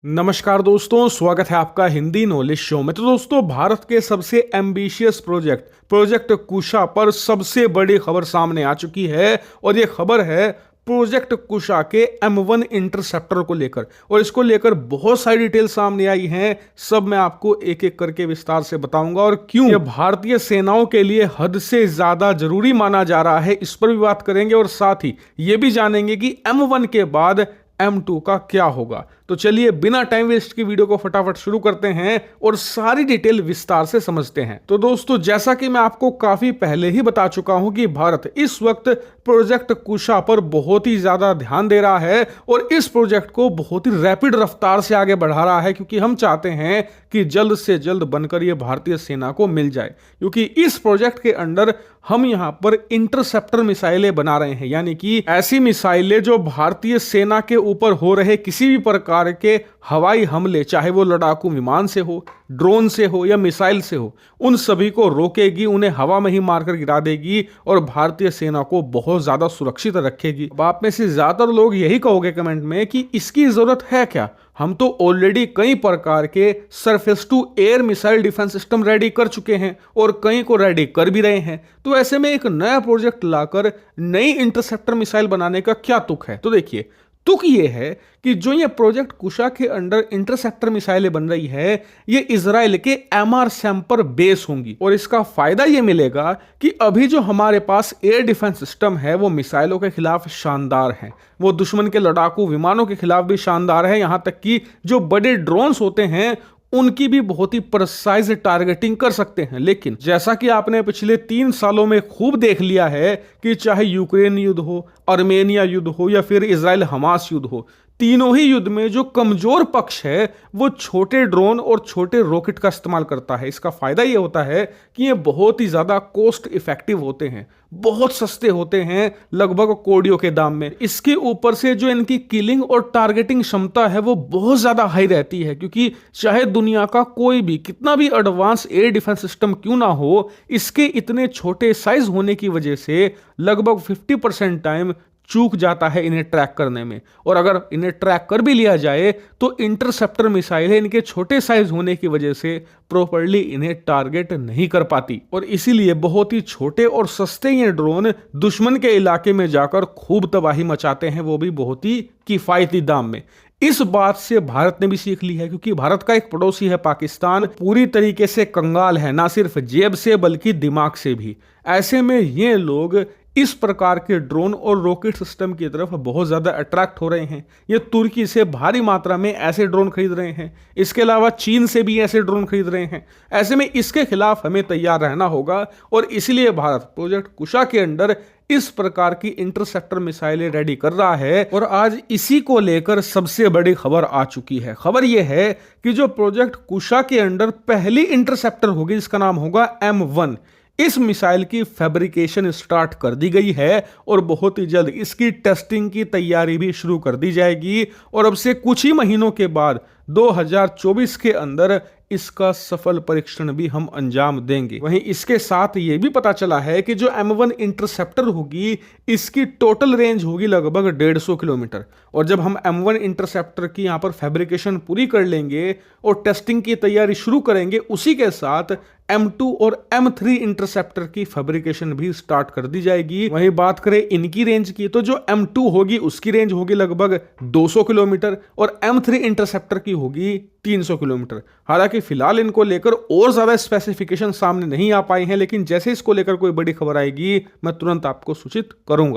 नमस्कार दोस्तों, स्वागत है आपका हिंदी नॉलेज शो में। तो दोस्तों, भारत के सबसे एम्बिशियस प्रोजेक्ट कुशा पर सबसे बड़ी खबर सामने आ चुकी है और ये खबर है प्रोजेक्ट कुशा के M1 इंटरसेप्टर को लेकर। और इसको लेकर बहुत सारी डिटेल सामने आई हैं, सब मैं आपको एक एक करके विस्तार से बताऊंगा और क्यों ये भारतीय सेनाओं के लिए हद से ज्यादा जरूरी माना जा रहा है, इस पर भी बात करेंगे। और साथ ही ये भी जानेंगे कि M1 के बाद M2 का क्या होगा। तो चलिए बिना टाइम वेस्ट की वीडियो को फटाफट शुरू करते हैं और सारी डिटेल विस्तार से समझते हैं। तो दोस्तों, जैसा कि मैं आपको काफी पहले ही बता चुका हूं कि भारत इस वक्त प्रोजेक्ट कुशा पर बहुत ही ज्यादा ध्यान दे रहा है और इस प्रोजेक्ट को बहुत ही रैपिड रफ्तार से आगे बढ़ा रहा है, क्योंकि हम चाहते हैं कि जल्द से जल्द बनकर यह भारतीय सेना को मिल जाए। क्योंकि इस प्रोजेक्ट के अंडर हम यहां पर इंटरसेप्टर मिसाइलें बना रहे हैं, यानी कि ऐसी मिसाइलें जो भारतीय सेना के ऊपर हो रहे किसी भी प्रकार के हवाई हमले, चाहे वो लड़ाकू विमान से हो, ड्रोन से हो या मिसाइल से हो, उन सभी को रोकेगी, उन्हें हवा में ही मारकर गिरा देगी और भारतीय सेना को बहुत ज्यादा सुरक्षित रखेगी। अब आप में से ज्यादातर लोग यही कहोगे कमेंट में कि इसकी जरूरत है क्या, हम तो ऑलरेडी कई प्रकार के surface to air missile defence system ready कर चुके हैं और कई को रेडी कर भी रहे हैं। तो ऐसे में एक नया प्रोजेक्ट लाकर नई इंटरसेप्टर मिसाइल बनाने का क्या तुक है। तो देखिए, तुक ये है कि जो ये प्रोजेक्ट कुशा के अंडर इंटरसेप्टर मिसाइलें बन रही है, ये इजराइल के MRSAM पर बेस होंगी। और इसका फायदा ये मिलेगा कि अभी जो हमारे पास एयर डिफेंस सिस्टम है वो मिसाइलों के खिलाफ शानदार है, वो दुश्मन के लड़ाकू विमानों के खिलाफ भी शानदार है, यहां तक कि जो बड़े ड्रोन्स होते हैं उनकी भी बहुत ही प्रिसाइज टारगेटिंग कर सकते हैं। लेकिन जैसा कि आपने पिछले 3 सालों में खूब देख लिया है कि चाहे यूक्रेन युद्ध हो, आर्मेनिया युद्ध हो या फिर इजराइल हमास युद्ध हो, तीनों ही युद्ध में जो कमजोर पक्ष है वो छोटे ड्रोन और छोटे रॉकेट का इस्तेमाल करता है। इसका फायदा ये होता है कि ये बहुत ही ज्यादा कॉस्ट इफेक्टिव होते हैं, बहुत सस्ते होते हैं, लगभग कौड़ियों के दाम में। इसके ऊपर से जो इनकी किलिंग और टारगेटिंग क्षमता है वो बहुत ज्यादा हाई रहती है, क्योंकि चाहे दुनिया का कोई भी कितना भी एडवांस एयर डिफेंस सिस्टम क्यों ना हो, इसके इतने छोटे साइज होने की वजह से लगभग 50% टाइम चूक जाता है इन्हें ट्रैक करने में। और अगर इन्हें ट्रैक कर भी लिया जाए तो इंटरसेप्टर मिसाइलें इनके छोटे साइज होने की वजह से प्रॉपर्ली इन्हें टारगेट नहीं कर पाती और इसीलिए बहुत ही छोटे और सस्ते ये ड्रोन दुश्मन के इलाके में जाकर खूब तबाही मचाते हैं, वो भी बहुत ही किफायती दाम में। इस बात से भारत ने भी सीख ली है, क्योंकि भारत का एक पड़ोसी है पाकिस्तान, पूरी तरीके से कंगाल है, ना सिर्फ जेब से बल्कि दिमाग से भी। ऐसे में ये लोग इस प्रकार के ड्रोन और रॉकेट सिस्टम की तरफ बहुत ज्यादा अट्रैक्ट हो रहे हैं। ये तुर्की से भारी मात्रा में ऐसे ड्रोन खरीद रहे हैं, इसके अलावा चीन से भी ऐसे ड्रोन खरीद रहे हैं। ऐसे में इसके खिलाफ हमें तैयार रहना होगा और इसलिए भारत प्रोजेक्ट कुशा के अंडर इस प्रकार की इंटरसेप्टर मिसाइलें रेडी कर रहा है। और आज इसी को लेकर सबसे बड़ी खबर आ चुकी है। खबर यह है कि जो प्रोजेक्ट कुशा के अंडर पहली इंटरसेप्टर होगी, इसका नाम होगा M1। इस मिसाइल की फैब्रिकेशन स्टार्ट कर दी गई है और बहुत ही जल्द इसकी टेस्टिंग की तैयारी भी शुरू कर दी जाएगी और अब से कुछ ही महीनों के बाद 2024 के अंदर इसका सफल परीक्षण भी हम अंजाम देंगे। वहीं इसके साथ ये भी पता चला है कि जो M1 इंटरसेप्टर होगी, इसकी टोटल रेंज होगी लगभग 150 किलोमीटर। और जब हम M1 इंटरसेप्टर की यहाँ पर फैब्रिकेशन पूरी कर लेंगे और टेस्टिंग की तैयारी शुरू करेंगे, उसी के साथ M2 और M3 इंटरसेप्टर की फैब्रिकेशन भी स्टार्ट कर दी जाएगी। वहीं बात करें इनकी रेंज की, तो जो M2 होगी उसकी रेंज होगी लगभग 200 किलोमीटर और M3 इंटरसेप्टर की होगी 300 किलोमीटर। हालांकि फिलहाल इनको लेकर और ज्यादा स्पेसिफिकेशन सामने नहीं आ पाए हैं, लेकिन जैसे इसको लेकर कोई बड़ी खबर आएगी मैं तुरंत आपको सूचित करूंगा।